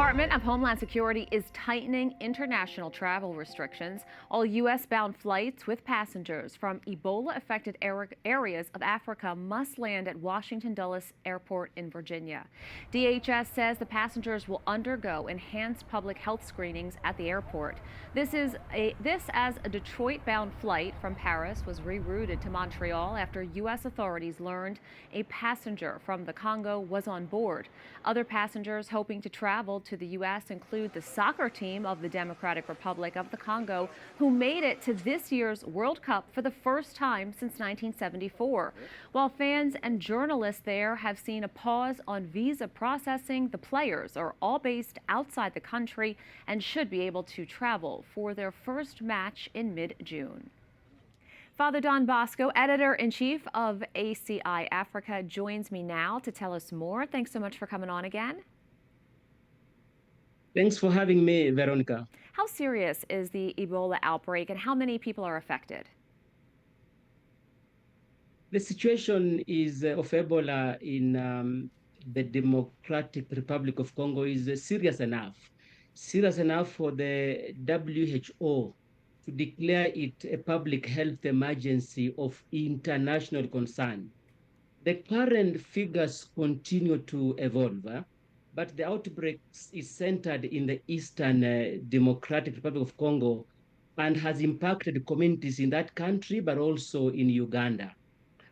Department of Homeland Security is tightening international travel restrictions. All U.S.-bound flights with passengers from Ebola-affected areas of Africa must land at Washington Dulles Airport in Virginia. DHS says the passengers will undergo enhanced public health screenings at the airport. This as a Detroit-bound flight from Paris was rerouted to Montreal after U.S. authorities learned a passenger from the Congo was on board. Other passengers hoping to travel to the U.S. include the soccer team of the Democratic Republic of the Congo, who made it to this year's World Cup for the first time since 1974. While fans and journalists there have seen a pause on visa processing, the players are all based outside the country and should be able to travel for their first match in mid-June. Father Don Bosco, editor-in-chief of ACI Africa, joins me now to tell us more. Thanks so much for coming on again. Thanks for having me, Veronica. How serious is the Ebola outbreak and how many people are affected? The situation of Ebola in the Democratic Republic of Congo is serious enough for the WHO to declare it a public health emergency of international concern. The current figures continue to evolve, but the outbreak is centered in the Eastern Democratic Republic of Congo and has impacted communities in that country, but also in Uganda.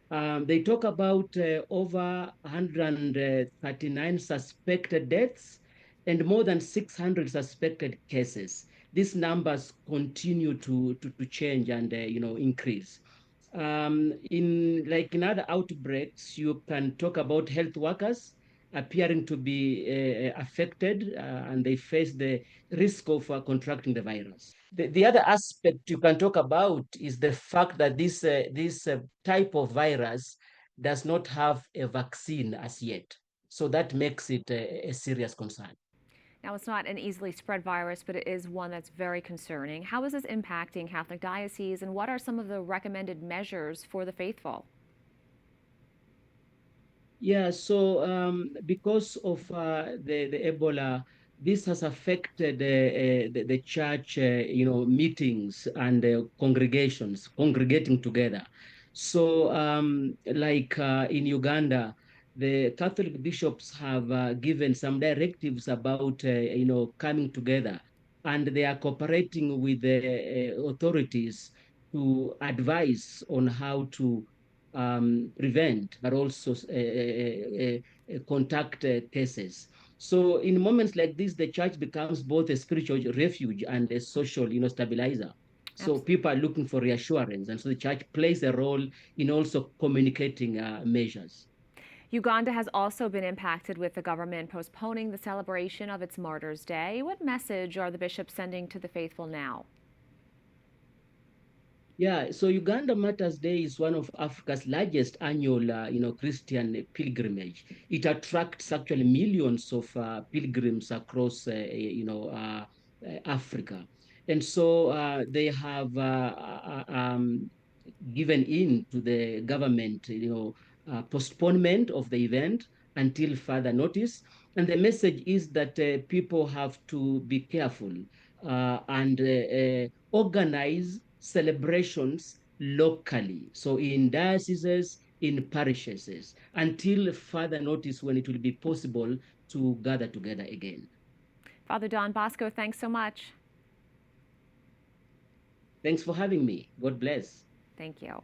They talk about over 139 suspected deaths and more than 600 suspected cases. These numbers continue to change and increase. In other outbreaks, you can talk about health workers appearing to be affected and they face the risk of contracting the virus. The other aspect you can talk about is the fact that this type of virus does not have a vaccine as yet. So that makes it a serious concern. Now, it's not an easily spread virus, but it is one that's very concerning. How is this impacting Catholic dioceses, and what are some of the recommended measures for the faithful? Yeah, so because of the Ebola, this has affected the church, meetings and congregations congregating together. So, in Uganda, the Catholic bishops have given some directives about, coming together, and they are cooperating with the authorities to advise on how to prevent, but also contact cases. So in moments like this, the church becomes both a spiritual refuge and a social, stabilizer. So people are looking for reassurance, and so the church plays a role in also communicating measures. Uganda has also been impacted with the government postponing the celebration of its Martyrs' Day. What message are the bishops sending to the faithful now? Yeah, so Uganda Martyrs' Day is one of Africa's largest annual, Christian pilgrimage. It attracts actually millions of pilgrims across, Africa, and so they have given in to the government, postponement of the event until further notice. And the message is that people have to be careful and organize celebrations locally. So in dioceses, in parishes, until further notice when it will be possible to gather together again. Father Don Bosco, thanks so much. Thanks for having me. God bless. Thank you.